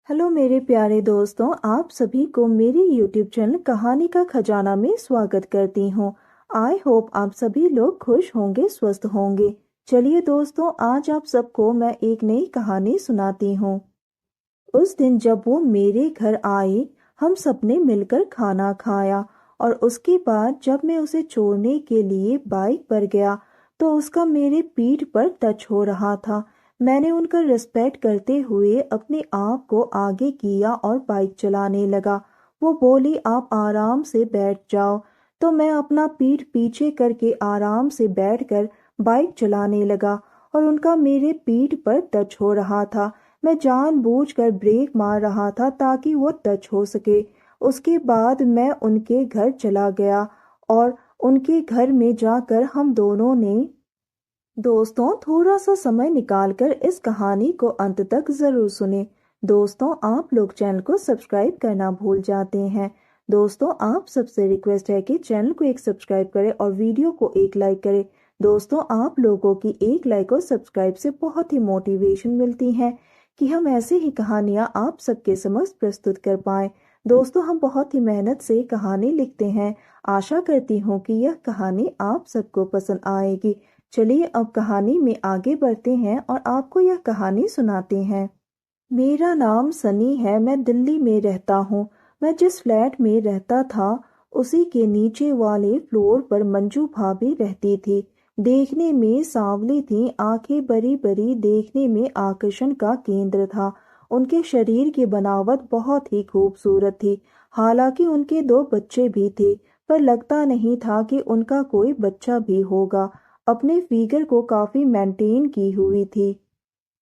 Hello मेरे प्यारे दोस्तों, आप सभी को मेरे YouTube चैनल कहानी का खजाना में स्वागत करती हूँ। आई होप आप सभी लोग खुश होंगे, स्वस्थ होंगे। चलिए दोस्तों, आज आप सबको मैं एक नई कहानी सुनाती हूँ। उस दिन जब वो मेरे घर आई, हम सबने मिलकर खाना खाया और उसके बाद जब मैं उसे छोड़ने के लिए बाइक पर गया तो उसका मेरे पीठ पर टच हो रहा था। मैंने उनका रिस्पेक्ट करते हुए अपने आप को आगे किया और बाइक चलाने लगा। वो बोली, आप आराम से बैठ जाओ। तो मैं अपना पीठ पीछे करके आराम से बैठकर बाइक चलाने लगा और उनका मेरे पीठ पर टच हो रहा था। मैं जानबूझकर ब्रेक मार रहा था ताकि वो टच हो सके। उसके बाद मैं उनके घर चला गया और उनके घर में जाकर हम दोनों ने दोस्तों थोड़ा सा समय निकालकर इस कहानी को अंत तक जरूर सुने। दोस्तों, आप लोग चैनल को सब्सक्राइब करना भूल जाते हैं। दोस्तों, आप सबसे रिक्वेस्ट है कि चैनल को एक सब्सक्राइब करें और वीडियो को एक लाइक करें। दोस्तों, आप लोगों की एक लाइक और सब्सक्राइब से बहुत ही मोटिवेशन मिलती है कि हम ऐसे ही कहानियां आप सबके समक्ष प्रस्तुत कर पाएं। दोस्तों, हम बहुत ही मेहनत से कहानी लिखते हैं। आशा करती हूँ कि यह कहानी आप सबको पसंद आएगी। चलिए अब कहानी में आगे बढ़ते हैं और आपको यह कहानी सुनाते हैं। मेरा नाम सनी है, मैं दिल्ली में रहता हूँ। मैं जिस फ्लैट में रहता था उसी के नीचे वाले फ्लोर पर मंजू भाभी रहती थी। देखने में सांवली थी, आंखें बड़ी बड़ी, देखने में आकर्षण का केंद्र था। उनके शरीर की बनावट बहुत ही खूबसूरत थी। हालांकि उनके 2 बच्चे भी थे, पर लगता नहीं था कि उनका कोई बच्चा भी होगा। अपने फिगर को काफी मेंटेन की हुई थी।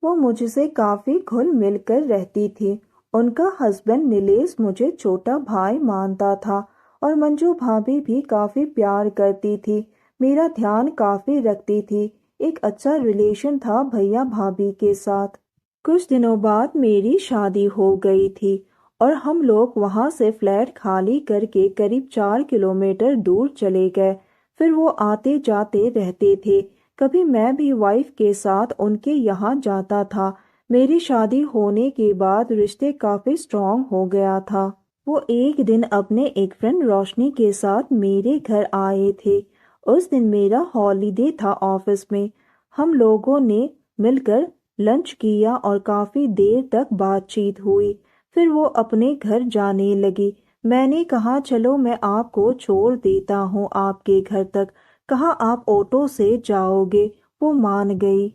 वो मुझसे काफी घुल मिल कर रहती थी। उनका हस्बैंड नीलेश मुझे छोटा भाई मानता था और मंजू भाभी भी काफी प्यार करती थी, मेरा ध्यान काफी रखती थी। एक अच्छा रिलेशन था भैया भाभी के साथ। कुछ दिनों बाद मेरी शादी हो गई थी और हम लोग वहां से फ्लैट खाली करके करीब 4 किलोमीटर दूर चले गए। फिर वो आते जाते रहते थे। कभी मैं भी वाइफ के साथ उनके यहाँ जाता था। मेरी शादी होने के बाद रिश्ते काफी स्ट्रांग हो गया था। वो एक दिन अपने एक फ्रेंड रोशनी के साथ मेरे घर आए थे। उस दिन मेरा हॉलीडे था ऑफिस में। हम लोगों ने मिलकर लंच किया और काफी देर तक बातचीत हुई। फिर वो अपने घर जाने लगी। मैंने कहा, चलो मैं आपको छोड़ देता हूँ आपके घर तक। कहा, आप ऑटो से जाओगे? वो मान गई।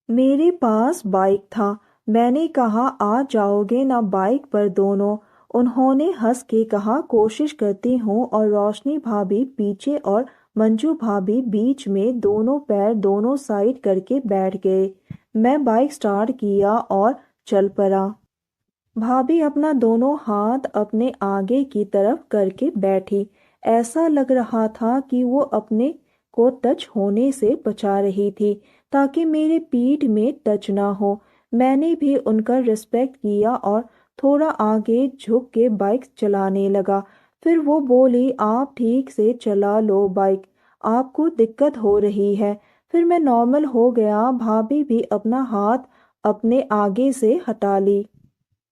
मेरे पास बाइक था। मैंने कहा, आ जाओगे ना बाइक पर दोनों? उन्होंने हंस के कहा, कोशिश करती हूँ। और रोशनी भाभी पीछे और मंजू भाभी बीच में, दोनों पैर दोनों साइड करके बैठ गए। मैं बाइक स्टार्ट किया और चल पड़ा। भाभी अपना दोनों हाथ अपने आगे की तरफ करके बैठी। ऐसा लग रहा था कि वो अपने को टच होने से बचा रही थी ताकि मेरे पीठ में टच ना हो। मैंने भी उनका रिस्पेक्ट किया और थोड़ा आगे झुक के बाइक चलाने लगा। फिर वो बोली, आप ठीक से चला लो बाइक, आपको दिक्कत हो रही है। फिर मैं नॉर्मल हो गया। भाभी भी अपना हाथ अपने आगे से हटा ली।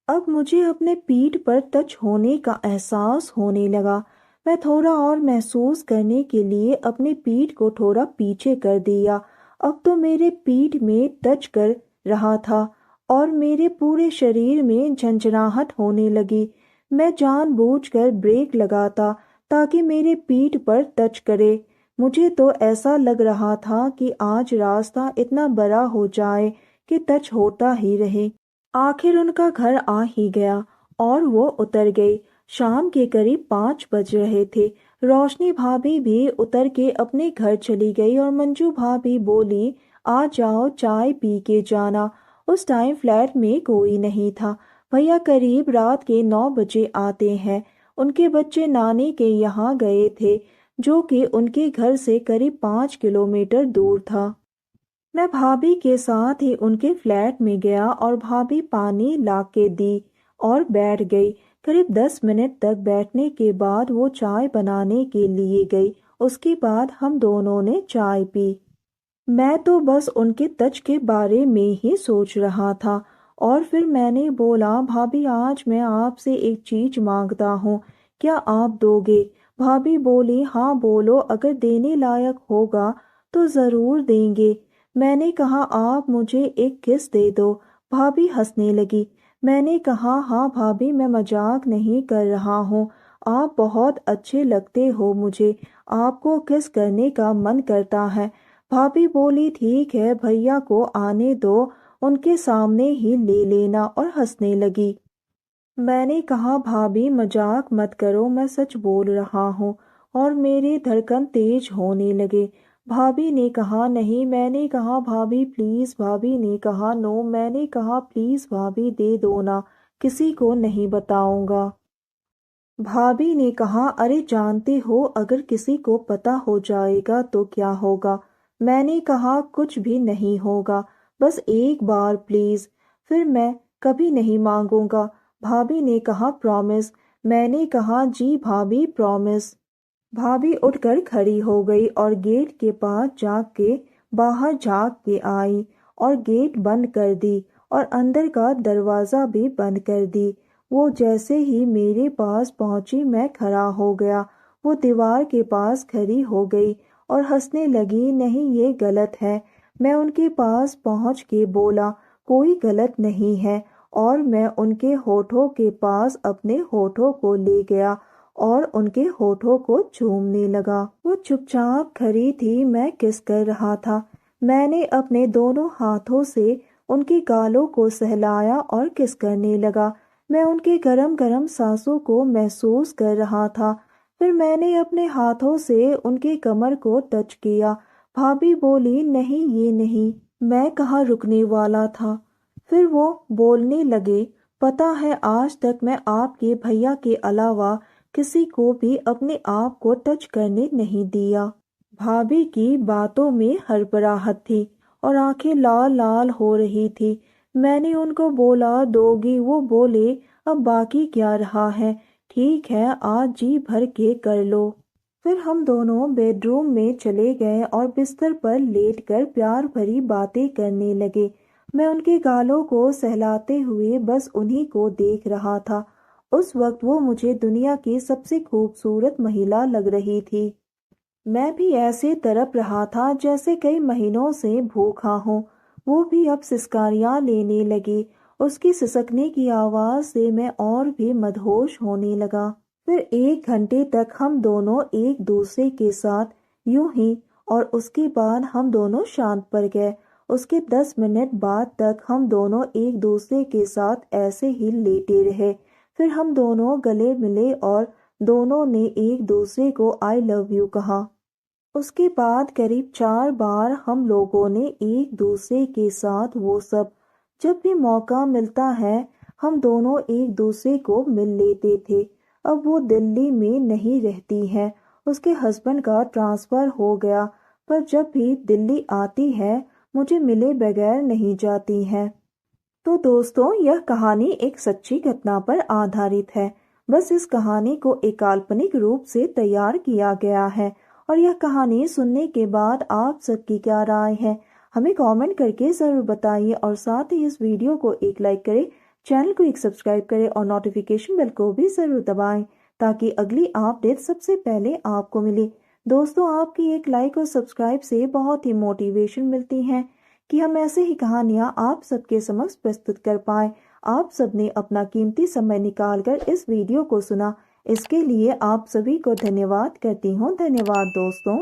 अब मुझे अपने पीठ पर टच होने का एहसास होने लगा। मैं थोड़ा और महसूस करने के लिए अपने पीठ को थोड़ा पीछे कर दिया। अब तो मेरे पीठ में टच कर रहा था और मेरे पूरे शरीर में झंझनाहट होने लगी। मैं जानबूझकर ब्रेक लगाता ताकि मेरे पीठ पर टच करे। मुझे तो ऐसा लग रहा था कि आज रास्ता इतना बड़ा हो जाए कि टच होता ही रहे। आखिर उनका घर आ ही गया और वो उतर गई। शाम के करीब 5 बज रहे थे। रोशनी भाभी भी उतर के अपने घर चली गई और मंजू भाभी बोली, आ जाओ चाय पी के जाना। उस टाइम फ्लैट में कोई नहीं था। भैया करीब रात के 9 बजे आते हैं। उनके बच्चे नानी के यहाँ गए थे, जो कि उनके घर से करीब 5 किलोमीटर दूर था। मैं भाभी के साथ ही उनके फ्लैट में गया और भाभी पानी लाके दी और बैठ गई। करीब 10 मिनट तक बैठने के बाद वो चाय बनाने के लिए गई। उसके बाद हम दोनों ने चाय पी। मैं तो बस उनके टच के बारे में ही सोच रहा था اور پھر میں نے بولا بھابھی آج میں آپ سے ایک چیز مانگتا ہوں، کیا آپ دو گے؟ بھابھی بولی ہاں بولو، اگر دینے لائق ہوگا تو ضرور دیں گے۔ میں نے کہا آپ مجھے ایک کس دے دو۔ بھابھی ہنسنے لگی۔ میں نے کہا ہاں بھابھی میں مذاق نہیں کر رہا ہوں، آپ بہت اچھے لگتے ہو مجھے، آپ کو کس کرنے کا من کرتا ہے۔ بھابھی بولی ٹھیک ہے بھیا کو آنے دو، ان کے سامنے ہی لے لینا، اور ہنسنے لگی۔ میں نے کہا بھابھی مذاق مت کرو، میں سچ بول رہا ہوں، اور میرے دھڑکن تیز ہونے لگے۔ بھابھی نے کہا نہیں، میں نے کہا بھابھی پلیز، بھابھی نے کہا نو، میں نے کہا پلیز بھابھی دے دو نا، کسی کو نہیں بتاؤں گا۔ بھابھی نے کہا ارے جانتے ہو اگر کسی کو پتہ ہو جائے گا تو کیا ہوگا؟ میں نے کہا کچھ بھی نہیں ہوگا، بس ایک بار پلیز، پھر میں کبھی نہیں مانگوں گا۔ بھابھی نے کہا پرومس؟ میں نے کہا جی بھابھی پرومس۔ بھابھی اٹھ کر کھڑی ہو گئی اور گیٹ کے پاس جا کے باہر جھانک کے آئی اور گیٹ بند کر دی اور اندر کا دروازہ بھی بند کر دی۔ وہ جیسے ہی میرے پاس پہنچی میں کھڑا ہو گیا، وہ دیوار کے پاس کھڑی ہو گئی اور ہنسنے لگی۔ نہیں یہ غلط ہے۔ میں ان کے پاس پہنچ کے بولا کوئی غلط نہیں ہے، اور میں ان کے ہونٹوں کے پاس اپنے ہونٹوں کو لے گیا اور ان کے ہونٹوں کو چومنے لگا۔ وہ چپ چاپ کھڑی تھی، میں کس کر رہا تھا۔ میں نے اپنے دونوں ہاتھوں سے ان کے گالوں کو سہلایا اور کس کرنے لگا۔ میں ان کے گرم گرم سانسوں کو محسوس کر رہا تھا۔ پھر میں نے اپنے ہاتھوں سے ان کے کمر کو ٹچ کیا۔ بھابھی بولی نہیں یہ نہیں، میں کہاں رکنے والا تھا۔ پھر وہ بولنے لگے پتہ ہے آج تک میں آپ کے بھیا کے علاوہ کسی کو بھی اپنے آپ کو ٹچ کرنے نہیں دیا۔ بھابھی کی باتوں میں ہڑبڑاہٹ تھی اور آنکھیں لال لال ہو رہی تھی۔ میں نے ان کو بولا دو گی؟ وہ بولے اب باقی کیا رہا ہے، ٹھیک ہے آج جی بھر کے کر لو۔ پھر ہم دونوں بیڈ روم میں چلے گئے اور بستر پر لیٹ کر پیار بھری باتیں کرنے لگے۔ میں ان کے گالوں کو سہلاتے ہوئے بس انہی کو دیکھ رہا تھا۔ اس وقت وہ مجھے دنیا کی سب سے خوبصورت مہیلا لگ رہی تھی۔ میں بھی ایسے تڑپ رہا تھا جیسے کئی مہینوں سے بھوکا ہوں۔ وہ بھی اب سسکاریاں لینے لگی۔ اس کی سسکنے کی آواز سے میں اور بھی مدہوش ہونے لگا۔ پھر 1 گھنٹے تک ہم دونوں ایک دوسرے کے ساتھ یوں ہی، اور اس کے بعد ہم دونوں شانت پڑ گئے۔ اس کے 10 منٹ بعد تک ہم دونوں ایک دوسرے کے ساتھ ایسے ہی لیٹے رہے۔ پھر ہم دونوں گلے ملے اور دونوں نے ایک دوسرے کو آئی لو یو کہا۔ اس کے بعد قریب 4 بار ہم لوگوں نے ایک دوسرے کے ساتھ وہ سب، جب بھی موقع ملتا ہے ہم دونوں ایک دوسرے کو مل لیتے تھے۔ اب وہ دلی میں نہیں رہتی ہے، اس کے ہسبینڈ کا ٹرانسفر ہو گیا، پر جب بھی دلی آتی ہے مجھے ملے بغیر نہیں جاتی ہے۔ تو دوستوں یہ کہانی ایک سچی گھٹنا پر آدھارت ہے، بس اس کہانی کو ایک کالپنک روپ سے تیار کیا گیا ہے، اور یہ کہانی سننے کے بعد آپ سب کی کیا رائے ہے ہمیں کامنٹ کر کے ضرور بتائیے، اور ساتھ ہی اس ویڈیو کو ایک لائک کریں، چینل کو ایک سبسکرائب کریں اور نوٹیفیکیشن بیل کو بھی ضرور دبائیں تاکہ اگلی اپڈیٹ سب سے پہلے آپ کو ملے۔ دوستوں آپ کی ایک لائک اور سبسکرائب سے بہت ہی موٹیویشن ملتی ہے کہ ہم ایسے ہی کہانیاں آپ سب کے سمکھ پرستت کر پائیں۔ آپ سب نے اپنا قیمتی سمے نکال کر اس ویڈیو کو سنا، اس کے لیے آپ سبھی کو دھنیہ واد کرتی ہوں۔ دھنیہ واد دوستوں۔